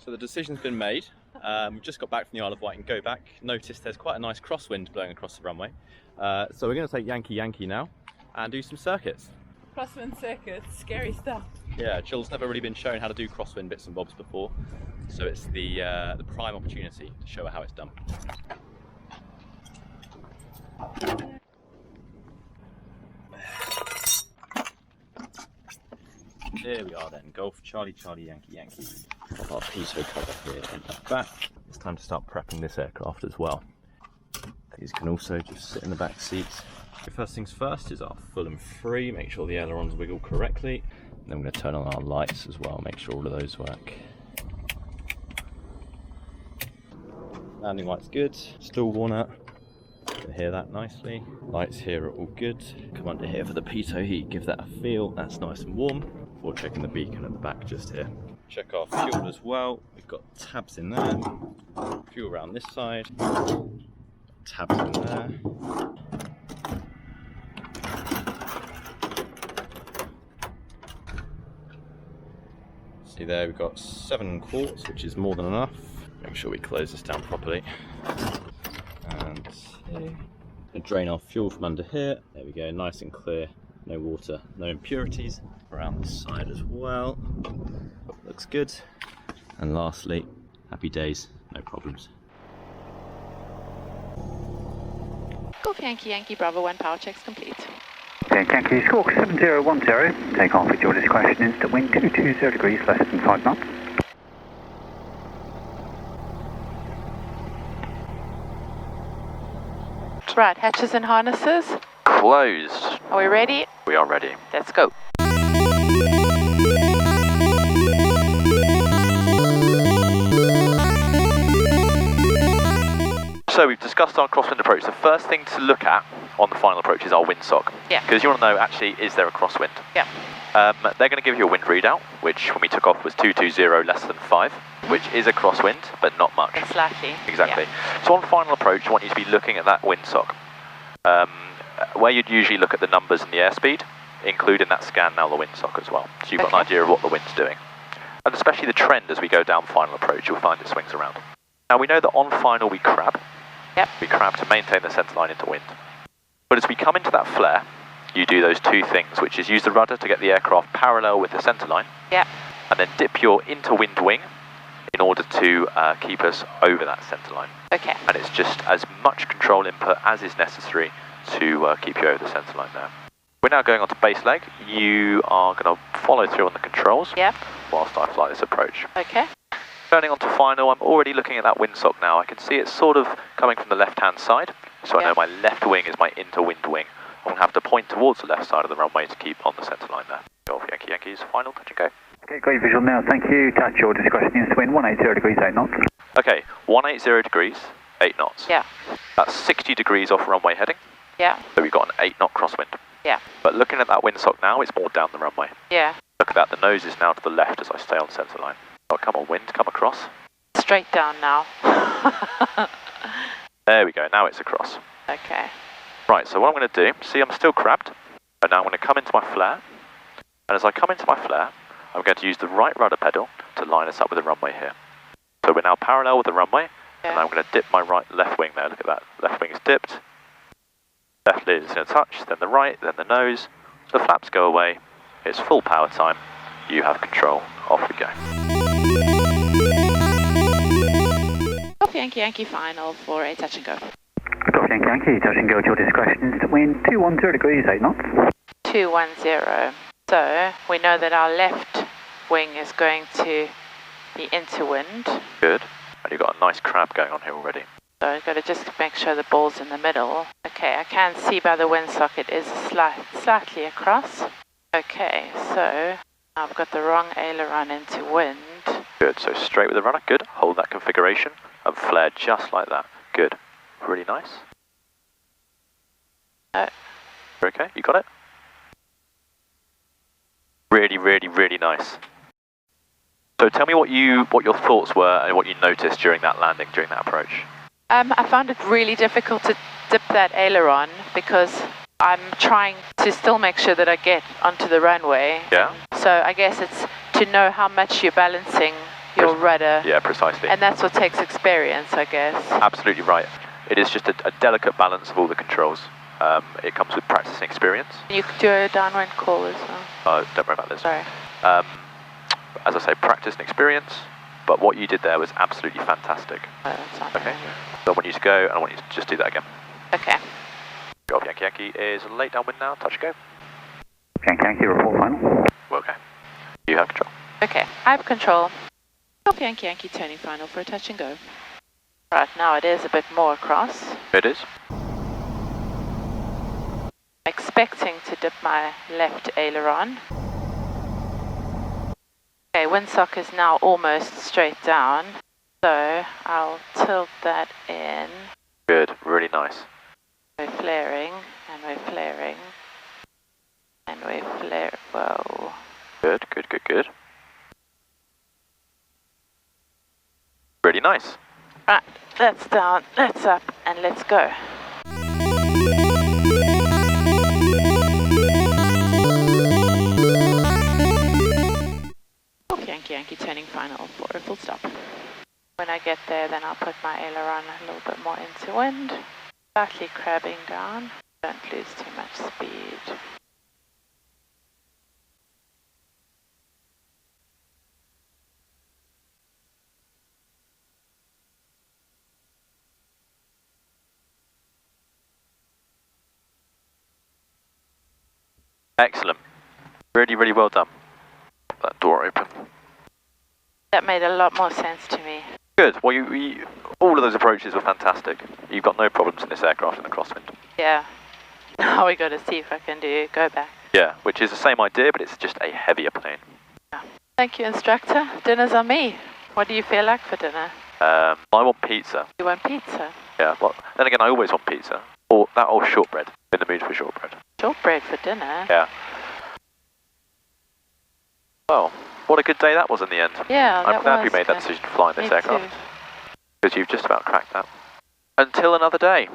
So the decision's been made. We just got back from the Isle of Wight and go back. Noticed there's quite a nice crosswind blowing across the runway. So we're going to take Yankee Yankee now and do some circuits. Crosswind circuits, scary stuff. Yeah, Gill's never really been shown how to do crosswind bits and bobs before, so it's the prime opportunity to show her how it's done. There we are then, Golf Charlie Charlie Yankee Yankee. Got our pitot cover here in the back. It's time to start prepping this aircraft as well. These can also just sit in the back seats. First things first is our full and free, make sure the ailerons wiggle correctly. And then we're going to turn on our lights as well, make sure all of those work. Landing light's good, stall warner. You can hear that nicely. Lights here are all good. Come under here for the pitot heat, give that a feel. That's nice and warm. Before checking the beacon at the back just here. Check our fuel as well. We've got tabs in there. Fuel around this side. Tabs in there. See there, we've got 7 quarts, which is more than enough. Make sure we close this down properly. And drain our fuel from under here. There we go, nice and clear. No water, no impurities. Around this side as well. Looks good. And lastly, happy days, no problems. Golf Yankee Yankee Bravo 1 power checks complete. Yankee score 7010, take off with your discretion, instant wind 220 degrees, less than 5 knots. Right, hatches and harnesses. Closed. Are we ready? We are ready. Let's go. So we've discussed our crosswind approach. The first thing to look at on the final approach is our windsock. Yeah. Because you want to know, actually, is there a crosswind? Yeah. They're going to give you a wind readout, which when we took off was 220, less than 5, which is a crosswind, but not much. It's slightly. Exactly. Yeah. So on final approach, I want you to be looking at that windsock. Where you'd usually look at the numbers and the airspeed, include in that scan now the windsock as well. So you've got an idea of what the wind's doing. And especially the trend as we go down final approach, you'll find it swings around. Now we know that on final we crab. Yep. We crab to maintain the centre line into wind. But as we come into that flare, you do those two things, which is use the rudder to get the aircraft parallel with the centre line. Yep. And then dip your into wind wing in order to keep us over that centre line. Okay. And it's just as much control input as is necessary to keep you over the centre line there. We're now going on to base leg. You are going to follow through on the controls. Yep. Whilst I fly this approach. Okay. Turning on to final, I'm already looking at that windsock now. I can see it's sort of coming from the left-hand side, so I know my left wing is my inter-wind wing. I'm going to have to point towards the left side of the runway to keep on the centre line there. Golf Yankee Yankees, final, touch and go. Okay, great visual now, thank you. Touch your discretion, instant wind 180 degrees, 8 knots. Okay, 180 degrees, 8 knots. Yeah. That's 60 degrees off runway heading. Yeah. So we've got an 8 knot crosswind. Yeah. But looking at that windsock now, it's more down the runway. Yeah. Look at that, the nose is now to the left as I stay on centre line. Oh, come on, wind, come across. Straight down now. There we go, now it's across. Okay. Right, so what I'm going to do, see I'm still crabbed, and now I'm going to come into my flare, and as I come into my flare, I'm going to use the right rudder pedal to line us up with the runway here. So we're now parallel with the runway, and I'm going to dip my left wing there, look at that, left wing is dipped, left lid is going to touch, then the right, then the nose, the flaps go away, it's full power time, you have control, off we go. Golf Yankee Yankee final for a touch and go. Golf Yankee Yankee, touch and go at your discretion, instant wind 210 degrees, 8 knots. 210. So we know that our left wing is going to be into wind. Good, and you've got a nice crab going on here already. So I've got to just make sure the ball's in the middle. Okay, I can see by the windsock it is slightly across. Okay, so I've got the wrong aileron into wind. Good, so straight with the runner, good. Hold that configuration and flare just like that. Good, really nice. Okay, you got it? Really, really, really nice. So tell me what your thoughts were and what you noticed during that landing, during that approach. I found it really difficult to dip that aileron because I'm trying to still make sure that I get onto the runway. Yeah. So I guess it's to know how much you're balancing your rudder. Yeah, precisely. And that's what takes experience, I guess. Absolutely right. It is just a delicate balance of all the controls. It comes with practice and experience. You could do a downwind call as well. Don't worry about this. Sorry. As I say, practice and experience, but what you did there was absolutely fantastic. Oh, that's not Okay. really. So I want you to go, and I want you to just do that again. Okay. Golf Yankee Yankee is late downwind now, touch go. Yankee Yankee, report final. Okay. You have control. Okay, I have control. Golf Yankee Yankee turning final for a touch and go. Right, now it is a bit more across. It is. Expecting to dip my left aileron. Okay, windsock is now almost straight down, so I'll tilt that in. Good, really nice. We're flaring, and we're flaring, and we're flare. Whoa. Good, good, good, good. Really nice. Right, that's down, that's up, and let's go. Yankee Yankee turning final for a full stop. When I get there, then I'll put my aileron a little bit more into wind. Slightly crabbing down. Don't lose too much speed. Excellent. Really, really well done. That door open. That made a lot more sense to me. Good. Well, all of those approaches were fantastic. You've got no problems in this aircraft in the crosswind. Yeah. Now we got to see if I can go back. Yeah, which is the same idea, but it's just a heavier plane. Yeah. Thank you, instructor. Dinner's on me. What do you feel like for dinner? I want pizza. You want pizza? Yeah, well, then again, I always want pizza. Or that old shortbread. In the mood for shortbread. Shortbread for dinner? Yeah. Well, what a good day that was in the end. Yeah, I'm glad we made that decision to fly in this aircraft. Because you've just about cracked that. Until another day.